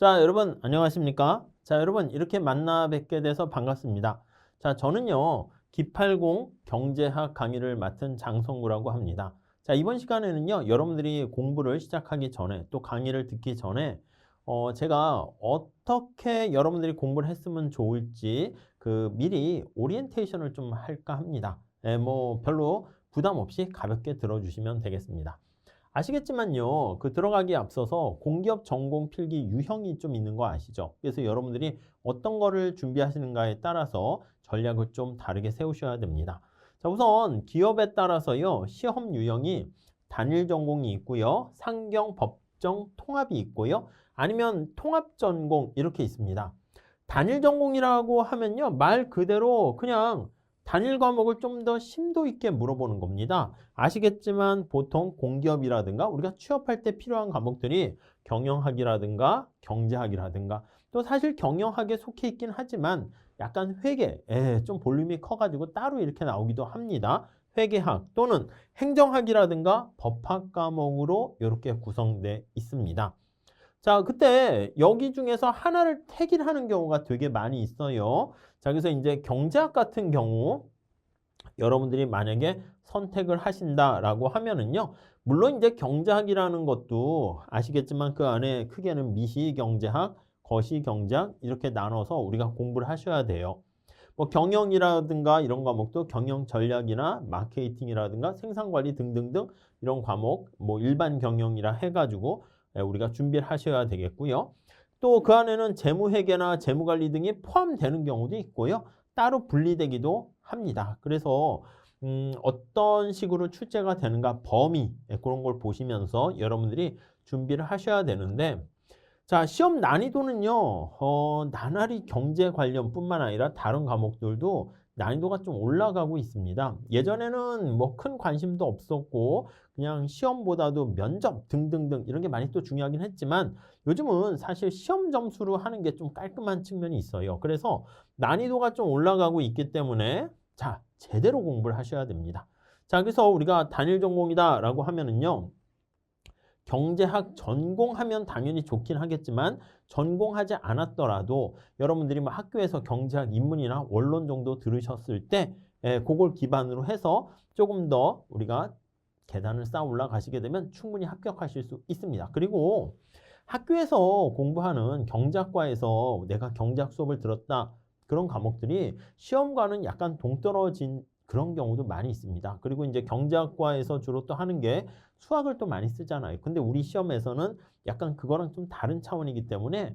자, 여러분 안녕하십니까? 자, 여러분 이렇게 만나 뵙게 돼서 반갑습니다. 자, 저는요. 기팔공 경제학 강의를 맡은 장성구라고 합니다. 자, 이번 시간에는요. 여러분들이 공부를 시작하기 전에 또 강의를 듣기 전에 제가 어떻게 여러분들이 공부를 했으면 좋을지 미리 오리엔테이션을 좀 할까 합니다. 뭐 별로 부담 없이 가볍게 들어주시면 되겠습니다. 아시겠지만요. 들어가기에 앞서서 공기업 전공 필기 유형이 좀 있는 거 아시죠? 그래서 여러분들이 어떤 거를 준비하시는가에 따라서 전략을 좀 다르게 세우셔야 됩니다. 자, 우선 기업에 따라서요. 시험 유형이 단일 전공이 있고요. 상경, 법정, 통합이 있고요. 아니면 통합 전공 이렇게 있습니다. 단일 전공이라고 하면요. 말 그대로 그냥 단일 과목을 좀 더 심도 있게 물어보는 겁니다. 아시겠지만 보통 공기업이라든가 우리가 취업할 때 필요한 과목들이 경영학이라든가 경제학이라든가 또 사실 경영학에 속해 있긴 하지만 약간 회계, 좀 볼륨이 커가지고 따로 이렇게 나오기도 합니다. 회계학 또는 행정학이라든가 법학 과목으로 이렇게 구성되어 있습니다. 자, 그때 여기 중에서 하나를 택일하는 경우가 되게 많이 있어요. 자, 그래서 이제 경제학 같은 경우 여러분들이 만약에 선택을 하신다라고 하면은요. 물론 이제 경제학이라는 것도 아시겠지만 그 안에 크게는 미시경제학, 거시경제학 이렇게 나눠서 우리가 공부를 하셔야 돼요. 뭐 경영이라든가 이런 과목도 경영 전략이나 마케팅이라든가 생산관리 등등등 이런 과목 뭐 일반 경영이라 해가지고 우리가 준비를 하셔야 되겠고요. 또 그 안에는 재무회계나 재무관리 등이 포함되는 경우도 있고요. 따로 분리되기도 합니다. 그래서 어떤 식으로 출제가 되는가 범위 그런 걸 보시면서 여러분들이 준비를 하셔야 되는데 자, 시험 난이도는요, 나날이 경제 관련뿐만 아니라 다른 과목들도 난이도가 좀 올라가고 있습니다. 예전에는 뭐 큰 관심도 없었고, 그냥 시험보다도 면접 등등등 이런 게 많이 또 중요하긴 했지만, 요즘은 사실 시험 점수로 하는 게 좀 깔끔한 측면이 있어요. 그래서 난이도가 좀 올라가고 있기 때문에, 자, 제대로 공부를 하셔야 됩니다. 자, 그래서 우리가 단일 전공이다라고 하면은요, 경제학 전공하면 당연히 좋긴 하겠지만 전공하지 않았더라도 여러분들이 뭐 학교에서 경제학 입문이나 원론 정도 들으셨을 때 그걸 기반으로 해서 조금 더 우리가 계단을 쌓아 올라가시게 되면 충분히 합격하실 수 있습니다. 그리고 학교에서 공부하는 경제학과에서 내가 경제학 수업을 들었다. 그런 과목들이 시험과는 약간 동떨어진 그런 경우도 많이 있습니다. 그리고 이제 경제학과에서 주로 또 하는 게 수학을 또 많이 쓰잖아요. 근데 우리 시험에서는 약간 그거랑 좀 다른 차원이기 때문에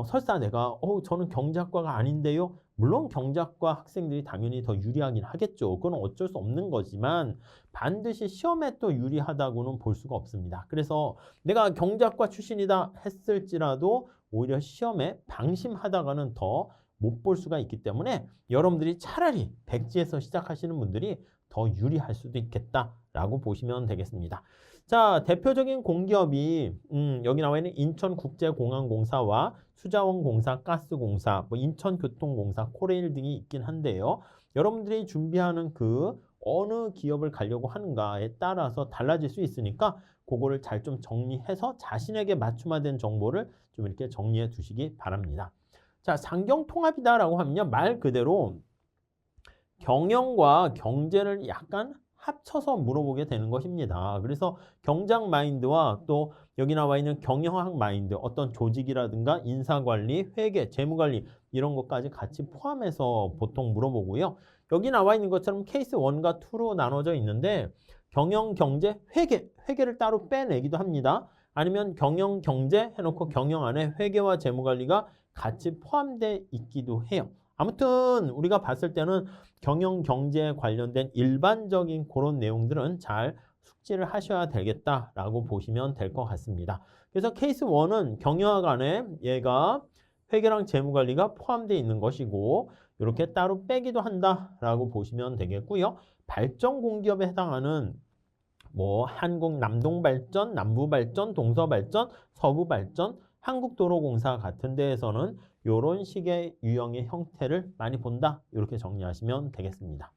설사 내가 저는 경제학과가 아닌데요. 물론 경제학과 학생들이 당연히 더 유리하긴 하겠죠. 그건 어쩔 수 없는 거지만 반드시 시험에 또 유리하다고는 볼 수가 없습니다. 그래서 내가 경제학과 출신이다 했을지라도 오히려 시험에 방심하다가는 더 못 볼 수가 있기 때문에 여러분들이 차라리 백지에서 시작하시는 분들이 더 유리할 수도 있겠다라고 보시면 되겠습니다. 자, 대표적인 공기업이 여기 나와 있는 인천국제공항공사와 수자원공사, 가스공사, 뭐 인천교통공사, 코레일 등이 있긴 한데요. 여러분들이 준비하는 어느 기업을 가려고 하는가에 따라서 달라질 수 있으니까 그거를 잘 좀 정리해서 자신에게 맞춤화된 정보를 좀 이렇게 정리해 두시기 바랍니다. 자, 상경통합이다라고 하면요. 말 그대로 경영과 경제를 약간 합쳐서 물어보게 되는 것입니다. 그래서 경작 마인드와 또 여기 나와 있는 경영학 마인드, 어떤 조직이라든가 인사관리, 회계, 재무관리 이런 것까지 같이 포함해서 보통 물어보고요. 여기 나와 있는 것처럼 케이스 1과 2로 나눠져 있는데 경영, 경제, 회계를 따로 빼내기도 합니다. 아니면 경영, 경제 해놓고 경영 안에 회계와 재무관리가 같이 포함되어 있기도 해요. 아무튼 우리가 봤을 때는 경영, 경제에 관련된 일반적인 그런 내용들은 잘 숙지를 하셔야 되겠다라고 보시면 될 것 같습니다. 그래서 케이스 1은 경영학 안에 얘가 회계랑 재무관리가 포함되어 있는 것이고 이렇게 따로 빼기도 한다라고 보시면 되겠고요. 발전공기업에 해당하는 뭐 한국 남동발전, 남부발전, 동서발전, 서부발전, 한국도로공사 같은 데에서는 이런 식의 유형의 형태를 많이 본다. 이렇게 정리하시면 되겠습니다.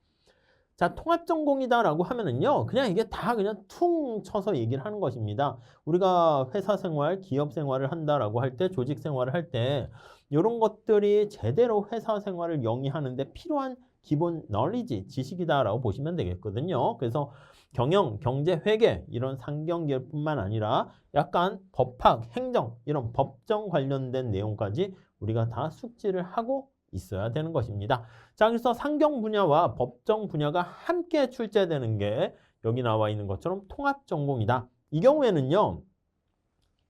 자, 통합전공이다라고 하면은요, 그냥 이게 다 그냥 퉁 쳐서 얘기를 하는 것입니다. 우리가 회사 생활, 기업 생활을 한다라고 할 때, 조직 생활을 할 때, 이런 것들이 제대로 회사 생활을 영위하는데 필요한 기본 널리지, 지식이다라고 보시면 되겠거든요. 그래서 경영, 경제, 회계 이런 상경계열뿐만 아니라 약간 법학, 행정 이런 법정 관련된 내용까지 우리가 다 숙지를 하고 있어야 되는 것입니다. 자, 그래서 상경 분야와 법정 분야가 함께 출제되는 게 여기 나와 있는 것처럼 통합 전공이다. 이 경우에는요,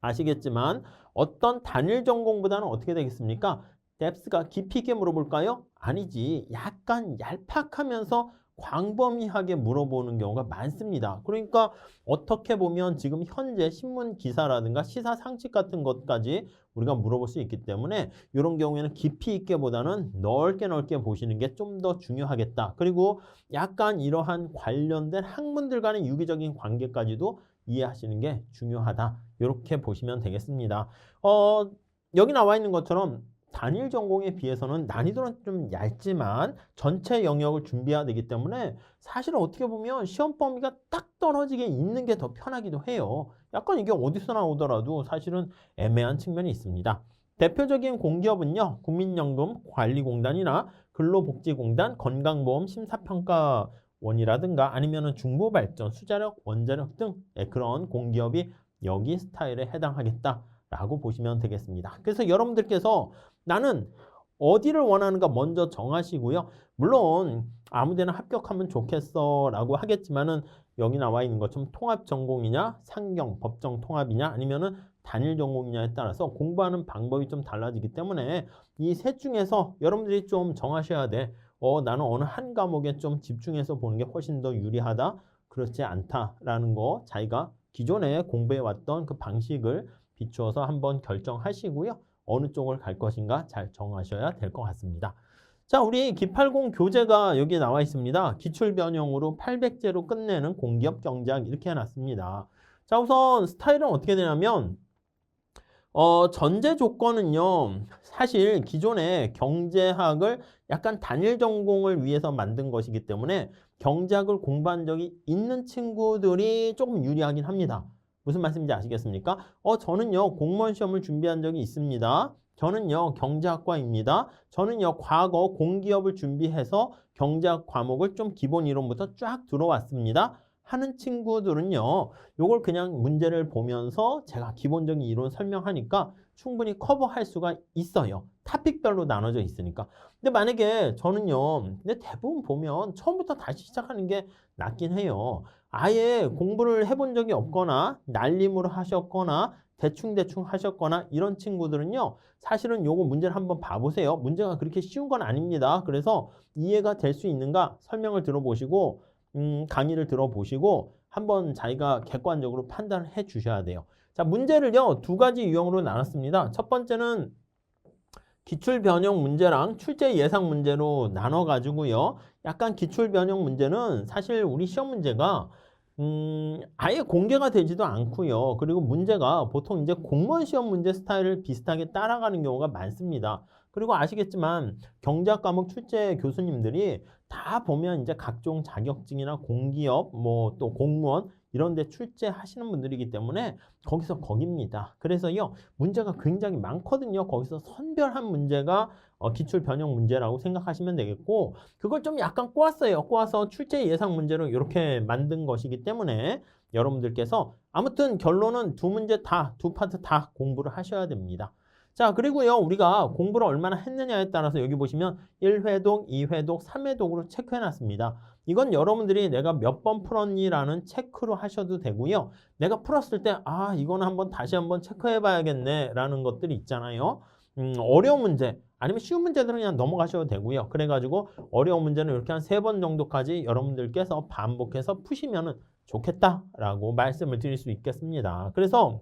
아시겠지만 어떤 단일 전공보다는 어떻게 되겠습니까? 뎁스가 깊이 있게 물어볼까요? 아니지. 약간 얄팍하면서 광범위하게 물어보는 경우가 많습니다. 그러니까 어떻게 보면 지금 현재 신문 기사라든가 시사 상식 같은 것까지 우리가 물어볼 수 있기 때문에 이런 경우에는 깊이 있게보다는 넓게 보시는 게 좀 더 중요하겠다. 그리고 약간 이러한 관련된 학문들 간의 유기적인 관계까지도 이해하시는 게 중요하다. 이렇게 보시면 되겠습니다. 여기 나와 있는 것처럼 단일 전공에 비해서는 난이도는 좀 얇지만 전체 영역을 준비해야 되기 때문에 사실 어떻게 보면 시험 범위가 딱 떨어지게 있는 게 더 편하기도 해요. 약간 이게 어디서 나오더라도 사실은 애매한 측면이 있습니다. 대표적인 공기업은요, 국민연금관리공단이나 근로복지공단, 건강보험 심사평가원이라든가 아니면은 중부발전, 수자력, 원자력 등 그런 공기업이 여기 스타일에 해당하겠다라고 보시면 되겠습니다. 그래서 여러분들께서 나는 어디를 원하는가 먼저 정하시고요. 물론 아무데나 합격하면 좋겠어 라고 하겠지만은 여기 나와 있는 것처럼 통합 전공이냐, 상경, 법정 통합이냐, 아니면은 단일 전공이냐에 따라서 공부하는 방법이 좀 달라지기 때문에 이 셋 중에서 여러분들이 좀 정하셔야 돼. 나는 어느 한 과목에 좀 집중해서 보는 게 훨씬 더 유리하다, 그렇지 않다라는 거 자기가 기존에 공부해왔던 그 방식을 비추어서 한번 결정하시고요. 어느 쪽을 갈 것인가 잘 정하셔야 될 것 같습니다. 자, 우리 기팔공 교재가 여기 나와 있습니다. 기출변형으로 800제로 끝내는 공기업 경제학 이렇게 해놨습니다. 자, 우선 스타일은 어떻게 되냐면 전제 조건은요, 사실 기존에 경제학을 약간 단일 전공을 위해서 만든 것이기 때문에 경제학을 공부한 적이 있는 친구들이 조금 유리하긴 합니다. 무슨 말씀인지 아시겠습니까? 저는요, 공무원 시험을 준비한 적이 있습니다. 저는요, 경제학과입니다. 저는요, 과거 공기업을 준비해서 경제학 과목을 좀 기본 이론부터 쫙 들어왔습니다. 하는 친구들은요, 요걸 그냥 문제를 보면서 제가 기본적인 이론 설명하니까 충분히 커버할 수가 있어요. 토픽별로 나눠져 있으니까. 근데 만약에 저는요, 근데 대부분 보면 처음부터 다시 시작하는 게 낫긴 해요. 아예 공부를 해본 적이 없거나 날림으로 하셨거나 대충 하셨거나 이런 친구들은요, 사실은 요거 문제를 한번 봐보세요. 문제가 그렇게 쉬운 건 아닙니다. 그래서 이해가 될 수 있는가 설명을 들어보시고 강의를 들어보시고 한번 자기가 객관적으로 판단을 해 주셔야 돼요. 자, 문제를요, 두 가지 유형으로 나눴습니다. 첫 번째는 기출 변형 문제랑 출제 예상 문제로 나눠 가지고요. 약간 기출 변형 문제는 사실 우리 시험 문제가 아예 공개가 되지도 않고요. 그리고 문제가 보통 이제 공무원 시험 문제 스타일을 비슷하게 따라가는 경우가 많습니다. 그리고 아시겠지만 경제학 과목 출제 교수님들이 다 보면 이제 각종 자격증이나 공기업, 뭐 또 공무원 이런 데 출제하시는 분들이기 때문에 거기서 거깁니다. 그래서요, 문제가 굉장히 많거든요. 거기서 선별한 문제가 기출 변형 문제라고 생각하시면 되겠고, 그걸 좀 약간 꼬았어요. 꼬아서 출제 예상 문제로 이렇게 만든 것이기 때문에 여러분들께서 아무튼 결론은 두 문제 다, 두 파트 다 공부를 하셔야 됩니다. 자, 그리고요, 우리가 공부를 얼마나 했느냐에 따라서 여기 보시면 1회독, 2회독, 3회독으로 체크해놨습니다. 이건 여러분들이 내가 몇 번 풀었니라는 체크로 하셔도 되고요. 내가 풀었을 때, 이거는 다시 한번 체크해봐야겠네 라는 것들이 있잖아요. 어려운 문제, 아니면 쉬운 문제들은 그냥 넘어가셔도 되고요. 그래가지고 어려운 문제는 이렇게 한 3번 정도까지 여러분들께서 반복해서 푸시면은 좋겠다라고 말씀을 드릴 수 있겠습니다. 그래서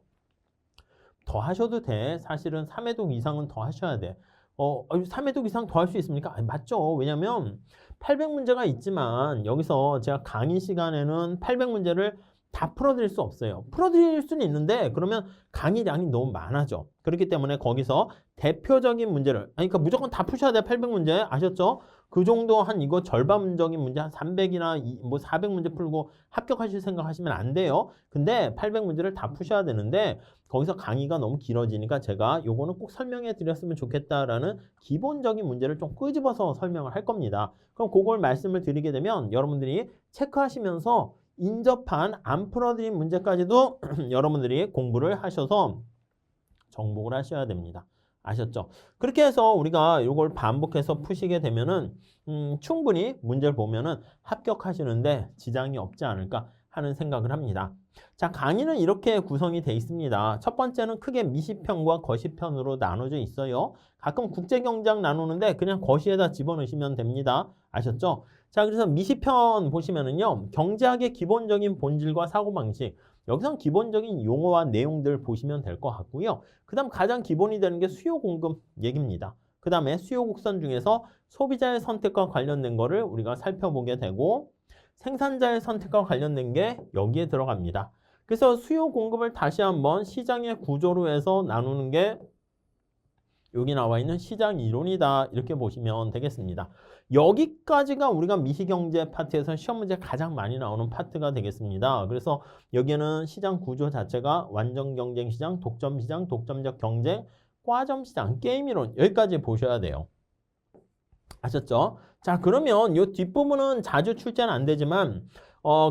더 하셔도 돼. 사실은 3회독 이상은 더 하셔야 돼. 3회독 이상 더 할 수 있습니까? 아니, 맞죠. 왜냐면 800문제가 있지만 여기서 제가 강의 시간에는 800문제를 다 풀어드릴 수 없어요. 풀어드릴 수는 있는데 그러면 강의량이 너무 많아져. 그렇기 때문에 거기서 대표적인 문제를 그러니까 무조건 다 푸셔야 돼요. 800문제 아셨죠? 그 정도 한 이거 절반적인 문제 한 300이나 뭐 400문제 풀고 합격하실 생각하시면 안 돼요. 근데 800문제를 다 푸셔야 되는데 거기서 강의가 너무 길어지니까 제가 요거는 꼭 설명해 드렸으면 좋겠다라는 기본적인 문제를 좀 끄집어서 설명을 할 겁니다. 그럼 그걸 말씀을 드리게 되면 여러분들이 체크하시면서 인접한 안 풀어드린 문제까지도 여러분들이 공부를 하셔서 정복을 하셔야 됩니다. 아셨죠? 그렇게 해서 우리가 이걸 반복해서 푸시게 되면은 충분히 문제를 보면은 합격하시는데 지장이 없지 않을까 하는 생각을 합니다. 자, 강의는 이렇게 구성이 되어 있습니다. 첫 번째는 크게 미시편과 거시편으로 나눠져 있어요. 가끔 국제경제학 나누는데 그냥 거시에다 집어넣으시면 됩니다. 아셨죠? 자, 그래서 미시편 보시면은요, 경제학의 기본적인 본질과 사고방식, 여기선 기본적인 용어와 내용들 보시면 될 것 같고요. 그 다음 가장 기본이 되는 게 수요 공급 얘기입니다. 그 다음에 수요 곡선 중에서 소비자의 선택과 관련된 거를 우리가 살펴보게 되고 생산자의 선택과 관련된 게 여기에 들어갑니다. 그래서 수요 공급을 다시 한번 시장의 구조로 해서 나누는 게 여기 나와 있는 시장 이론이다. 이렇게 보시면 되겠습니다. 여기까지가 우리가 미시경제 파트에서 시험 문제 가장 많이 나오는 파트가 되겠습니다. 그래서 여기는 시장 구조 자체가 완전 경쟁 시장, 독점 시장, 독점적 경쟁, 과점 시장, 게임 이론 여기까지 보셔야 돼요. 아셨죠? 자, 그러면 이 뒷부분은 자주 출제는 안 되지만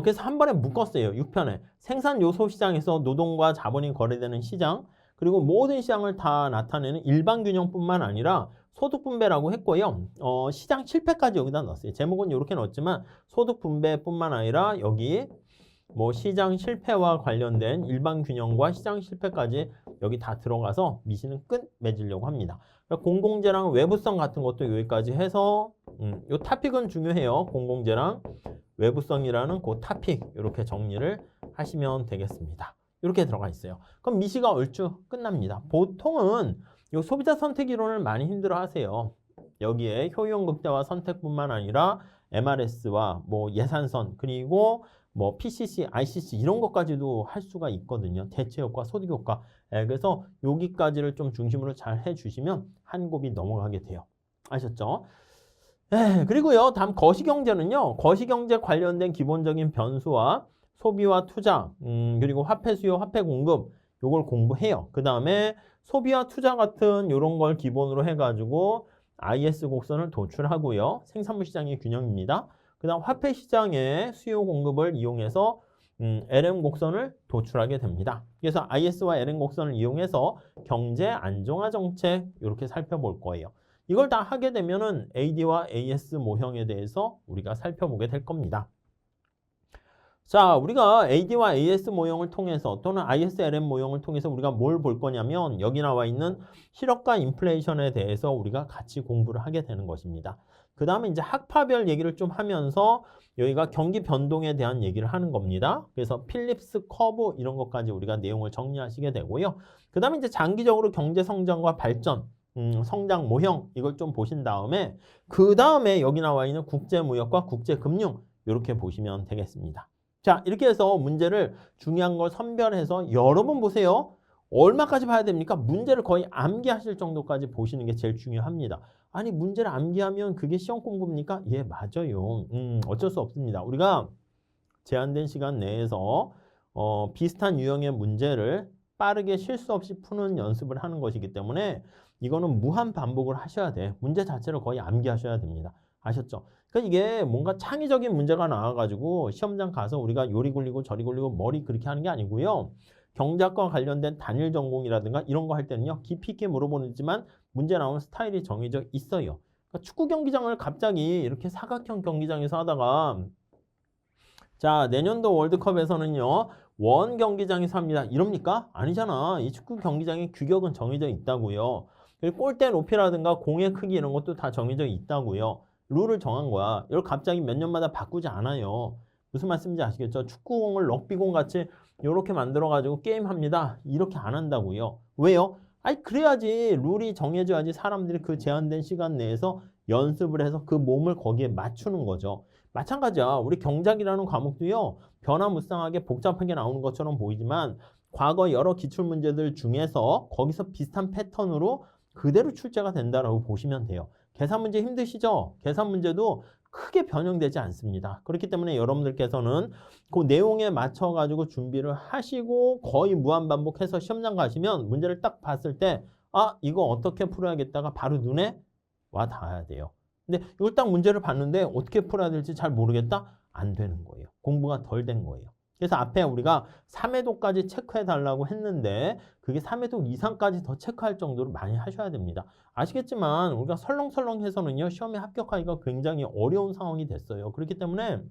그래서 한 번에 묶었어요. 6편에. 생산 요소 시장에서 노동과 자본이 거래되는 시장, 그리고 모든 시장을 다 나타내는 일반 균형뿐만 아니라 소득 분배라고 했고요. 시장 실패까지 여기다 넣었어요. 제목은 이렇게 넣었지만 소득 분배뿐만 아니라 여기 뭐 시장 실패와 관련된 일반 균형과 시장 실패까지 여기 다 들어가서 미시는 끝 맺으려고 합니다. 공공재랑 외부성 같은 것도 여기까지 해서 요 타픽은 중요해요. 공공재랑 외부성이라는 그 타픽 이렇게 정리를 하시면 되겠습니다. 이렇게 들어가 있어요. 그럼 미시가 얼추 끝납니다. 보통은 이 소비자 선택 이론을 많이 힘들어 하세요. 여기에 효용 극대화 선택뿐만 아니라 MRS와 뭐 예산선 그리고 뭐 PCC, ICC 이런 것까지도 할 수가 있거든요. 대체 효과, 소득 효과. 그래서 여기까지를 좀 중심으로 잘 해주시면 한 곱이 넘어가게 돼요. 아셨죠? 그리고요, 다음 거시경제는요. 거시경제 관련된 기본적인 변수와 소비와 투자, 그리고 화폐 수요, 화폐 공급 요걸 공부해요. 그 다음에 소비와 투자 같은 이런 걸 기본으로 해가지고 IS 곡선을 도출하고요. 생산물 시장의 균형입니다. 그 다음 화폐 시장의 수요 공급을 이용해서 LM 곡선을 도출하게 됩니다. 그래서 IS와 LM 곡선을 이용해서 경제 안정화 정책 이렇게 살펴볼 거예요. 이걸 다 하게 되면은 AD와 AS 모형에 대해서 우리가 살펴보게 될 겁니다. 자, 우리가 AD와 AS 모형을 통해서 또는 ISLM 모형을 통해서 우리가 뭘 볼 거냐면 여기 나와 있는 실업과 인플레이션에 대해서 우리가 같이 공부를 하게 되는 것입니다. 그 다음에 이제 학파별 얘기를 좀 하면서 여기가 경기 변동에 대한 얘기를 하는 겁니다. 그래서 필립스 커브 이런 것까지 우리가 내용을 정리하시게 되고요. 그 다음에 이제 장기적으로 경제 성장과 발전, 성장 모형 이걸 좀 보신 다음에 그 다음에 여기 나와 있는 국제무역과 국제금융 이렇게 보시면 되겠습니다. 자, 이렇게 해서 문제를 중요한 걸 선별해서 여러 번 보세요. 얼마까지 봐야 됩니까? 문제를 거의 암기하실 정도까지 보시는 게 제일 중요합니다. 아니, 문제를 암기하면 그게 시험 공부입니까? 예, 맞아요. 어쩔 수 없습니다. 우리가 제한된 시간 내에서 비슷한 유형의 문제를 빠르게 실수 없이 푸는 연습을 하는 것이기 때문에 이거는 무한 반복을 하셔야 돼. 문제 자체를 거의 암기하셔야 됩니다. 아셨죠? 그러니까 이게 뭔가 창의적인 문제가 나와가지고 시험장 가서 우리가 요리 굴리고 저리 굴리고 머리 그렇게 하는 게 아니고요. 경제학과 관련된 단일 전공이라든가 이런 거 할 때는요. 깊이 있게 물어보지만 문제 나오는 스타일이 정해져 있어요. 그러니까 축구 경기장을 갑자기 이렇게 사각형 경기장에서 하다가 자, 내년도 월드컵에서는요. 원 경기장에서 합니다. 이럽니까? 아니잖아. 이 축구 경기장의 규격은 정해져 있다고요. 그리고 골대 높이라든가 공의 크기 이런 것도 다 정해져 있다고요. 룰을 정한 거야. 이걸 갑자기 몇 년마다 바꾸지 않아요. 무슨 말씀인지 아시겠죠? 축구공을 럭비공 같이 이렇게 만들어가지고 게임합니다. 이렇게 안 한다고요. 왜요? 아니 그래야지 룰이 정해져야지 사람들이 그 제한된 시간 내에서 연습을 해서 그 몸을 거기에 맞추는 거죠. 마찬가지야. 우리 경작이라는 과목도요. 변화무쌍하게 복잡하게 나오는 것처럼 보이지만 과거 여러 기출문제들 중에서 거기서 비슷한 패턴으로 그대로 출제가 된다라고 보시면 돼요. 계산 문제 힘드시죠? 계산 문제도 크게 변형되지 않습니다. 그렇기 때문에 여러분들께서는 그 내용에 맞춰가지고 준비를 하시고 거의 무한반복해서 시험장 가시면 문제를 딱 봤을 때 아, 이거 어떻게 풀어야겠다가 바로 눈에 와 닿아야 돼요. 근데 이걸 딱 문제를 봤는데 어떻게 풀어야 될지 잘 모르겠다? 안 되는 거예요. 공부가 덜 된 거예요. 그래서 앞에 우리가 3회도까지 체크해 달라고 했는데 그게 3회도 이상까지 더 체크할 정도로 많이 하셔야 됩니다. 아시겠지만 우리가 설렁설렁해서는요. 시험에 합격하기가 굉장히 어려운 상황이 됐어요. 그렇기 때문에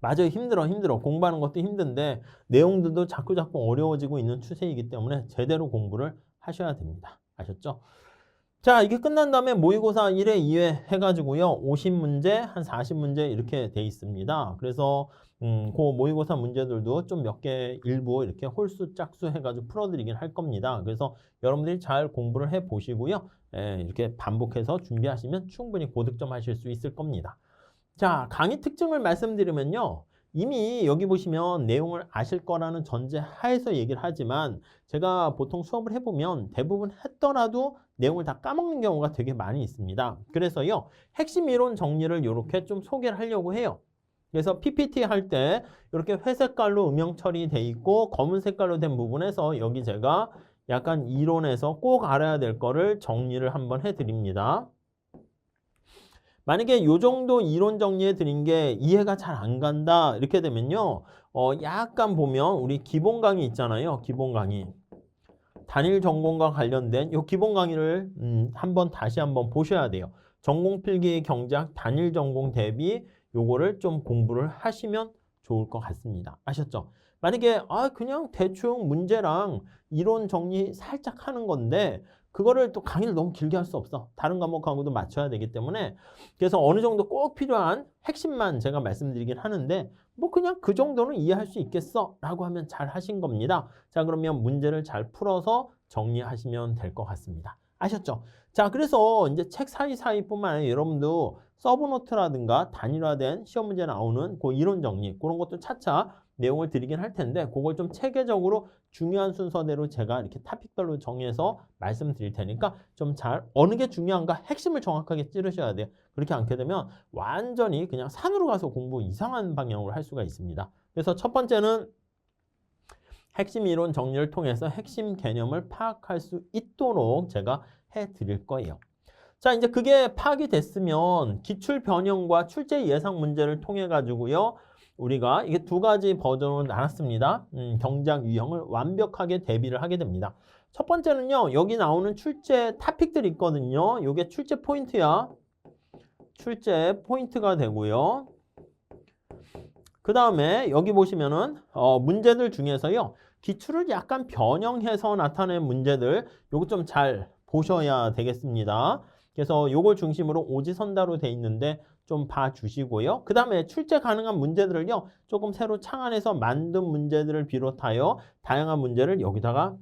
맞아요. 힘들어. 공부하는 것도 힘든데 내용들도 자꾸 어려워지고 있는 추세이기 때문에 제대로 공부를 하셔야 됩니다. 아셨죠? 자, 이게 끝난 다음에 모의고사 1회, 2회 해가지고요. 50문제, 한 40문제 이렇게 돼 있습니다. 그래서 그 모의고사 문제들도 좀 몇 개 일부 이렇게 홀수 짝수 해가지고 풀어드리긴 할 겁니다. 그래서 여러분들이 잘 공부를 해보시고요. 이렇게 반복해서 준비하시면 충분히 고득점 하실 수 있을 겁니다. 자, 강의 특징을 말씀드리면요. 이미 여기 보시면 내용을 아실 거라는 전제 하에서 얘기를 하지만 제가 보통 수업을 해보면 대부분 했더라도 내용을 다 까먹는 경우가 되게 많이 있습니다. 그래서요. 핵심 이론 정리를 이렇게 좀 소개를 하려고 해요. 그래서 PPT 할 때 이렇게 회색깔로 음영 처리돼 있고 검은 색깔로 된 부분에서 여기 제가 약간 이론에서 꼭 알아야 될 거를 정리를 한번 해드립니다. 만약에 이 정도 이론 정리해 드린 게 이해가 잘 안 간다 이렇게 되면요. 약간 보면 우리 기본 강의 있잖아요. 기본 강의. 단일 전공과 관련된 이 기본 강의를 다시 한번 보셔야 돼요. 전공 필기 경작 단일 전공 대비 요거를 좀 공부를 하시면 좋을 것 같습니다. 아셨죠? 만약에 그냥 대충 문제랑 이론 정리 살짝 하는 건데 그거를 또 강의를 너무 길게 할 수 없어. 다른 과목하고도 맞춰야 되기 때문에 그래서 어느 정도 꼭 필요한 핵심만 제가 말씀드리긴 하는데 뭐 그냥 그 정도는 이해할 수 있겠어 라고 하면 잘 하신 겁니다. 자, 그러면 문제를 잘 풀어서 정리하시면 될 것 같습니다. 아셨죠? 자, 그래서 이제 책 사이사이뿐만 아니라 여러분도 서브노트라든가 단일화된 시험 문제 나오는 그 이론 정리 그런 것도 차차 내용을 드리긴 할 텐데 그걸 좀 체계적으로 중요한 순서대로 제가 이렇게 토픽별로 정해서 말씀드릴 테니까 좀 잘 어느 게 중요한가 핵심을 정확하게 찌르셔야 돼요. 그렇게 않게 되면 완전히 그냥 산으로 가서 공부 이상한 방향으로 할 수가 있습니다. 그래서 첫 번째는 핵심 이론 정리를 통해서 핵심 개념을 파악할 수 있도록 제가 해드릴 거예요. 자, 이제 그게 파악이 됐으면 기출 변형과 출제 예상 문제를 통해 가지고요. 우리가 이게 두 가지 버전으로 나눴습니다. 경작 유형을 완벽하게 대비를 하게 됩니다. 첫 번째는요. 여기 나오는 출제 토픽들이 있거든요. 이게 출제 포인트야. 출제 포인트가 되고요. 그 다음에 여기 보시면은 문제들 중에서요. 기출을 약간 변형해서 나타낸 문제들 요거 좀 잘 보셔야 되겠습니다. 그래서 요걸 중심으로 오지선다로 돼 있는데 좀 봐주시고요. 그 다음에 출제 가능한 문제들을요. 조금 새로 창안해서 만든 문제들을 비롯하여 다양한 문제를 여기다가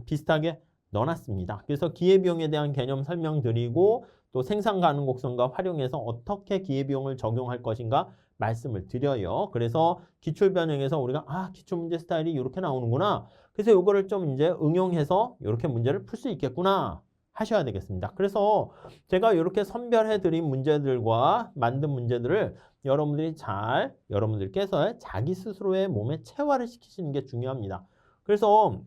비슷하게 넣어놨습니다. 그래서 기회비용에 대한 개념 설명드리고 또 생산 가능곡선과 활용해서 어떻게 기회비용을 적용할 것인가 말씀을 드려요. 그래서 기출 변형에서 우리가 기출 문제 스타일이 이렇게 나오는구나. 그래서 요거를 좀 이제 응용해서 이렇게 문제를 풀 수 있겠구나 하셔야 되겠습니다. 그래서 제가 이렇게 선별해 드린 문제들과 만든 문제들을 여러분들께서 자기 스스로의 몸에 체화를 시키시는 게 중요합니다. 그래서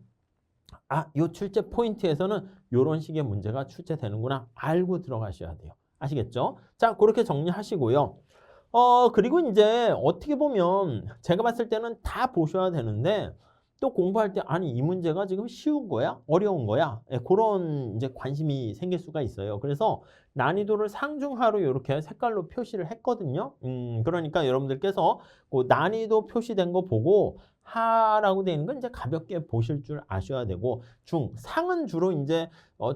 요 출제 포인트에서는 이런 식의 문제가 출제되는구나 알고 들어가셔야 돼요. 아시겠죠? 자, 그렇게 정리하시고요. 그리고 이제 어떻게 보면 제가 봤을 때는 다 보셔야 되는데 또 공부할 때 아니 이 문제가 지금 쉬운 거야? 어려운 거야? 그런 이제 관심이 생길 수가 있어요. 그래서 난이도를 상중하로 이렇게 색깔로 표시를 했거든요. 그러니까 여러분들께서 그 난이도 표시된 거 보고 하라고 되어 있는 건 이제 가볍게 보실 줄 아셔야 되고 상은 주로 이제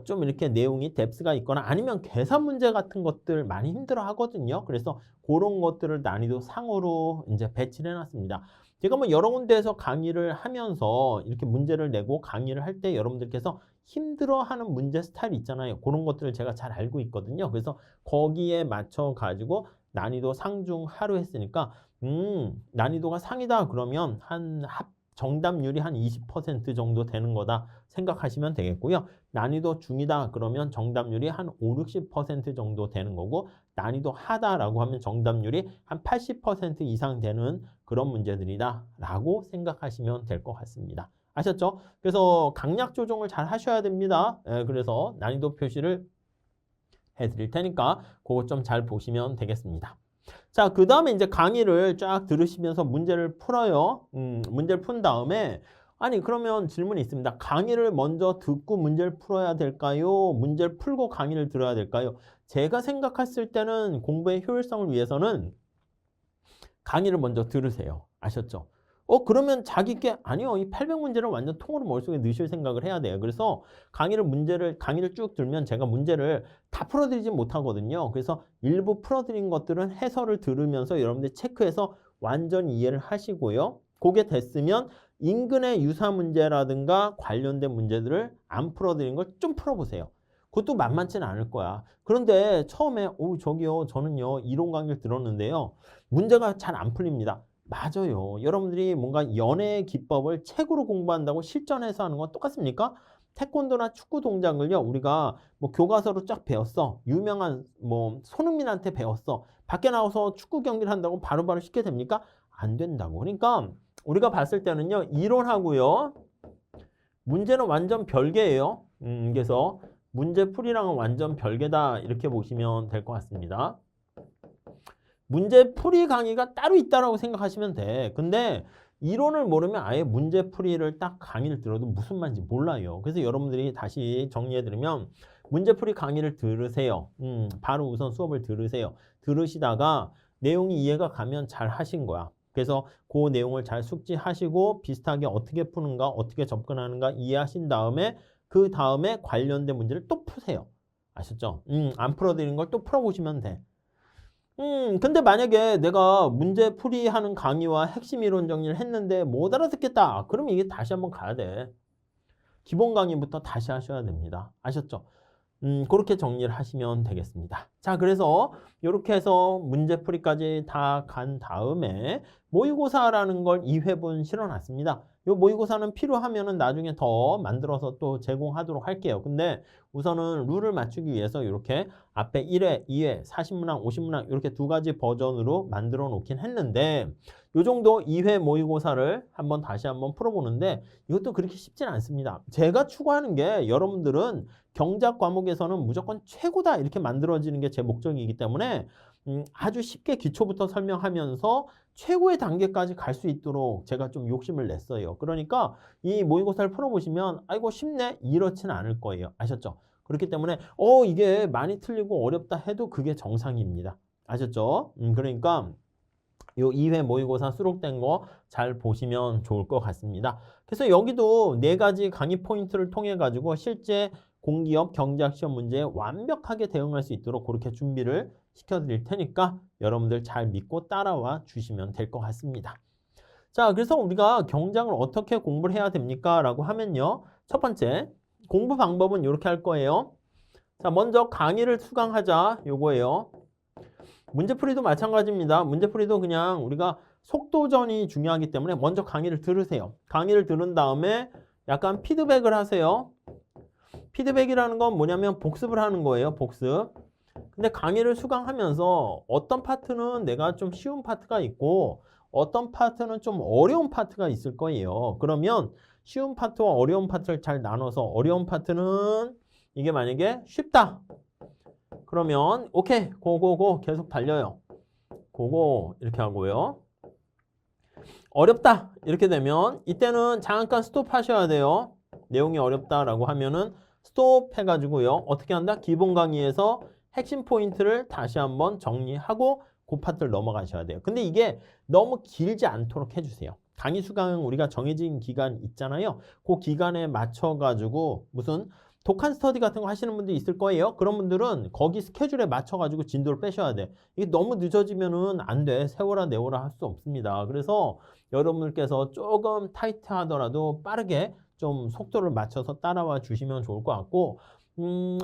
좀 이렇게 내용이 뎁스가 있거나 아니면 계산 문제 같은 것들 많이 힘들어 하거든요. 그래서 그런 것들을 난이도 상으로 이제 배치를 해놨습니다. 제가 뭐 여러 군데에서 강의를 하면서 이렇게 문제를 내고 강의를 할 때 여러분들께서 힘들어하는 문제 스타일이 있잖아요. 그런 것들을 제가 잘 알고 있거든요. 그래서 거기에 맞춰 가지고 난이도 상중 하로 했으니까 난이도가 상이다 그러면 정답률이 한 20% 정도 되는 거다 생각하시면 되겠고요. 난이도 중이다 그러면 정답률이 한 5, 60% 정도 되는 거고 난이도 하다라고 하면 정답률이 한 80% 이상 되는 그런 문제들이다 라고 생각하시면 될 것 같습니다. 아셨죠? 그래서 강약 조정을 잘 하셔야 됩니다. 그래서 난이도 표시를 해드릴 테니까 그것 좀 잘 보시면 되겠습니다. 자, 그 다음에 이제 강의를 쫙 들으시면서 문제를 풀어요. 문제를 푼 다음에 아니 그러면 질문이 있습니다. 강의를 먼저 듣고 문제를 풀어야 될까요? 문제를 풀고 강의를 들어야 될까요? 제가 생각했을 때는 공부의 효율성을 위해서는 강의를 먼저 들으세요. 아셨죠? 그러면 자기께 아니요. 이 800문제를 완전 통으로 머릿속에 넣으실 생각을 해야 돼요. 그래서 강의를 쭉 들면 제가 문제를 다 풀어드리진 못하거든요. 그래서 일부 풀어드린 것들은 해설을 들으면서 여러분들 체크해서 완전히 이해를 하시고요. 그게 됐으면 인근의 유사 문제라든가 관련된 문제들을 안 풀어드린 걸 좀 풀어보세요. 그것도 만만치는 않을 거야. 그런데 처음에 저기요 저는요 이론 강의를 들었는데요. 문제가 잘 안 풀립니다. 맞아요. 여러분들이 뭔가 연애의 기법을 책으로 공부한다고 실전에서 하는 건 똑같습니까? 태권도나 축구 동작을요. 우리가 뭐 교과서로 쫙 배웠어. 유명한 뭐 손흥민한테 배웠어. 밖에 나와서 축구 경기를 한다고 바로바로 쉽게 됩니까? 안 된다고. 그러니까 우리가 봤을 때는요. 이론하고요. 문제는 완전 별개예요. 그래서 문제풀이랑은 완전 별개다 이렇게 보시면 될 것 같습니다. 문제풀이 강의가 따로 있다라고 생각하시면 돼. 근데 이론을 모르면 아예 문제풀이를 딱 강의를 들어도 무슨 말인지 몰라요. 그래서 여러분들이 다시 정리해드리면 문제풀이 강의를 들으세요. 바로 우선 수업을 들으세요. 들으시다가 내용이 이해가 가면 잘 하신 거야. 그래서 그 내용을 잘 숙지하시고 비슷하게 어떻게 푸는가 어떻게 접근하는가 이해하신 다음에 그 다음에 관련된 문제를 또 푸세요. 아셨죠? 안 풀어드리는 걸 또 풀어보시면 돼. 근데 만약에 내가 문제풀이하는 강의와 핵심 이론 정리를 했는데 못 알아듣겠다. 그러면 이게 다시 한번 가야 돼. 기본 강의부터 다시 하셔야 됩니다. 아셨죠? 그렇게 정리를 하시면 되겠습니다. 자, 그래서 이렇게 해서 문제풀이까지 다 간 다음에 모의고사라는 걸 2회분 실어놨습니다. 이 모의고사는 필요하면은 나중에 더 만들어서 또 제공하도록 할게요. 근데 우선은 룰을 맞추기 위해서 이렇게 앞에 1회, 2회, 40문항, 50문항 이렇게 두 가지 버전으로 만들어 놓긴 했는데 이 정도 2회 모의고사를 다시 한번 풀어보는데 이것도 그렇게 쉽진 않습니다. 제가 추구하는 게 여러분들은 경작 과목에서는 무조건 최고다 이렇게 만들어지는 게 제 목적이기 때문에 아주 쉽게 기초부터 설명하면서 최고의 단계까지 갈 수 있도록 제가 좀 욕심을 냈어요. 그러니까 이 모의고사를 풀어보시면 아이고 쉽네 이렇지는 않을 거예요. 아셨죠? 그렇기 때문에 이게 많이 틀리고 어렵다 해도 그게 정상입니다. 아셨죠? 그러니까 요 2회 모의고사 수록된 거 잘 보시면 좋을 것 같습니다. 그래서 여기도 4가지 강의 포인트를 통해 가지고 실제 공기업 경제학 시험 문제에 완벽하게 대응할 수 있도록 그렇게 준비를 시켜드릴 테니까 여러분들 잘 믿고 따라와 주시면 될 것 같습니다. 자, 그래서 우리가 경장을 어떻게 공부를 해야 됩니까? 라고 하면요. 첫 번째, 공부 방법은 이렇게 할 거예요. 자, 먼저 강의를 수강하자. 요거예요. 문제풀이도 마찬가지입니다. 문제풀이도 그냥 우리가 속도전이 중요하기 때문에 먼저 강의를 들으세요. 강의를 들은 다음에 약간 피드백을 하세요. 피드백이라는 건 뭐냐면 복습을 하는 거예요. 복습. 근데 강의를 수강하면서 어떤 파트는 내가 좀 쉬운 파트가 있고 어떤 파트는 좀 어려운 파트가 있을 거예요. 그러면 쉬운 파트와 어려운 파트를 잘 나눠서 어려운 파트는 이게 만약에 쉽다. 그러면 오케이 고고고 계속 달려요. 고고 이렇게 하고요. 어렵다 이렇게 되면 이때는 잠깐 스톱 하셔야 돼요. 내용이 어렵다라고 하면은 스톱 해가지고요. 어떻게 한다? 기본 강의에서 핵심 포인트를 다시 한번 정리하고 그 파트를 넘어가셔야 돼요. 근데 이게 너무 길지 않도록 해주세요. 강의 수강은 우리가 정해진 기간 있잖아요. 그 기간에 맞춰가지고 무슨 독한 스터디 같은 거 하시는 분들이 있을 거예요. 그런 분들은 거기 스케줄에 맞춰가지고 진도를 빼셔야 돼. 이게 너무 늦어지면은 안 돼. 세워라 내워라 할 수 없습니다. 그래서 여러분들께서 조금 타이트하더라도 빠르게 좀 속도를 맞춰서 따라와 주시면 좋을 것 같고,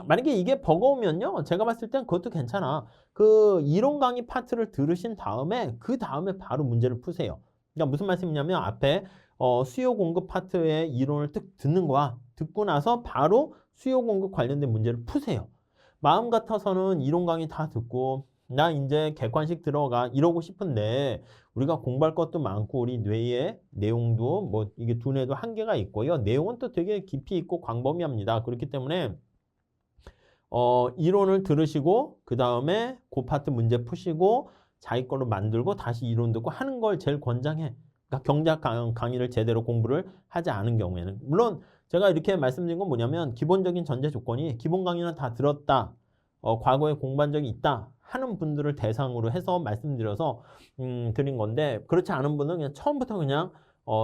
만약에 이게 버거우면요, 제가 봤을 땐 그것도 괜찮아. 그 이론 강의 파트를 들으신 다음에 그 다음에 바로 문제를 푸세요. 그러니까 무슨 말씀이냐면 앞에 수요 공급 파트의 이론을 딱 듣는 거야. 듣고 나서 바로 수요 공급 관련된 문제를 푸세요. 마음 같아서는 이론 강의 다 듣고 나 이제 객관식 들어가 이러고 싶은데 우리가 공부할 것도 많고 우리 뇌의 내용도 뭐 이게 두뇌도 한계가 있고요. 내용은 또 되게 깊이 있고 광범위합니다. 그렇기 때문에 이론을 들으시고 그 다음에 그 파트 문제 푸시고 자기 걸로 만들고 다시 이론 듣고 하는 걸 제일 권장해. 그러니까 경제학 강의를 제대로 공부를 하지 않은 경우에는. 물론 제가 이렇게 말씀드린 건 뭐냐면 기본적인 전제 조건이 기본 강의는 다 들었다. 과거에 공부한 적이 있다 하는 분들을 대상으로 해서 말씀드려서 드린 건데 그렇지 않은 분은 그냥 처음부터 그냥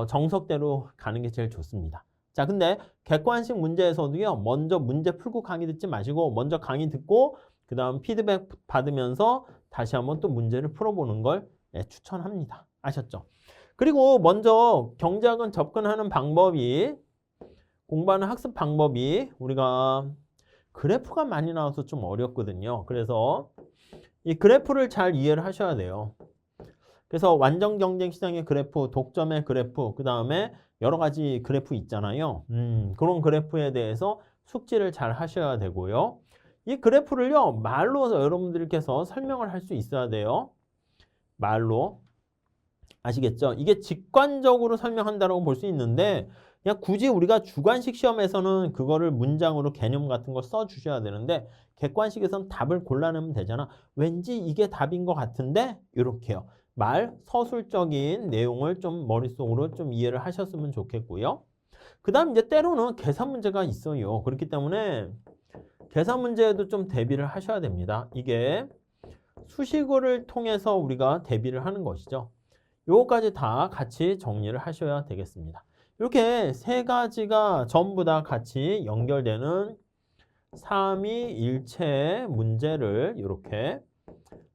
정석대로 가는 게 제일 좋습니다. 자, 근데 객관식 문제에서도요, 먼저 문제 풀고 강의 듣지 마시고 먼저 강의 듣고 그 다음 피드백 받으면서 다시 한번 또 문제를 풀어보는 걸 추천합니다. 아셨죠? 그리고 먼저 경제학은 접근하는 방법이 공부하는 학습 방법이 우리가 그래프가 많이 나와서 좀 어렵거든요. 그래서 이 그래프를 잘 이해를 하셔야 돼요. 그래서 완전 경쟁 시장의 그래프, 독점의 그래프, 그 다음에 여러 가지 그래프 있잖아요. 그런 그래프에 대해서 숙지를 잘 하셔야 되고요. 이 그래프를요, 말로 여러분들께서 설명을 할 수 있어야 돼요. 말로. 아시겠죠? 이게 직관적으로 설명한다고 볼 수 있는데 그냥 굳이 우리가 주관식 시험에서는 그거를 문장으로 개념 같은 거 써주셔야 되는데 객관식에서는 답을 골라내면 되잖아. 왠지 이게 답인 것 같은데 이렇게요. 말, 서술적인 내용을 좀 머릿속으로 좀 이해를 하셨으면 좋겠고요. 그 다음 이제 때로는 계산 문제가 있어요. 그렇기 때문에 계산 문제에도 좀 대비를 하셔야 됩니다. 이게 수식어를 통해서 우리가 대비를 하는 것이죠. 요거까지 다 같이 정리를 하셔야 되겠습니다. 이렇게 세 가지가 전부 다 같이 연결되는 삼위일체 문제를 이렇게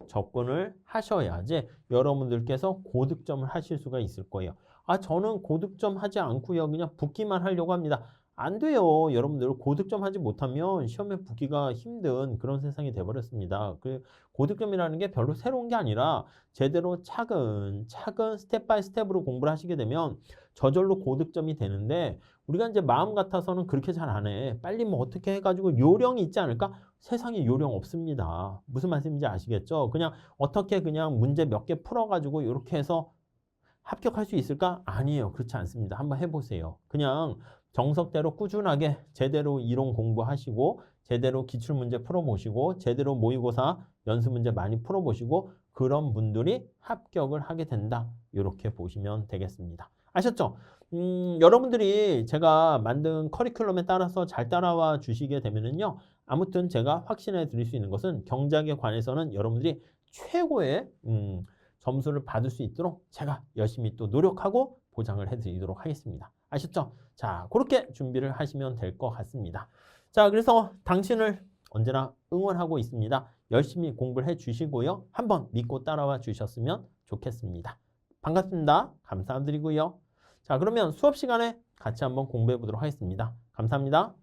접근을 하셔야지 여러분들께서 고득점을 하실 수가 있을 거예요. 아, 저는 고득점 하지 않고요. 그냥 붙기만 하려고 합니다. 안 돼요. 여러분들 고득점 하지 못하면 시험에 붙기가 힘든 그런 세상이 돼버렸습니다. 그 고득점이라는 게 별로 새로운 게 아니라 제대로 차근차근 스텝 바이 스텝으로 공부를 하시게 되면 저절로 고득점이 되는데 우리가 이제 마음 같아서는 그렇게 잘 안 해. 빨리 뭐 어떻게 해가지고 요령이 있지 않을까? 세상에 요령 없습니다. 무슨 말씀인지 아시겠죠? 그냥 어떻게 그냥 문제 몇 개 풀어가지고 이렇게 해서 합격할 수 있을까? 아니에요. 그렇지 않습니다. 한번 해보세요. 그냥 정석대로 꾸준하게 제대로 이론 공부하시고 제대로 기출문제 풀어보시고 제대로 모의고사 연습문제 많이 풀어보시고 그런 분들이 합격을 하게 된다. 이렇게 보시면 되겠습니다. 아셨죠? 여러분들이 제가 만든 커리큘럼에 따라서 잘 따라와 주시게 되면은요. 아무튼 제가 확신해 드릴 수 있는 것은 경제학에 관해서는 여러분들이 최고의 점수를 받을 수 있도록 제가 열심히 또 노력하고 보장을 해드리도록 하겠습니다. 아셨죠? 자, 그렇게 준비를 하시면 될 것 같습니다. 자, 그래서 당신을 언제나 응원하고 있습니다. 열심히 공부를 해주시고요. 한번 믿고 따라와 주셨으면 좋겠습니다. 반갑습니다. 감사드리고요. 자, 그러면 수업 시간에 같이 한번 공부해 보도록 하겠습니다. 감사합니다.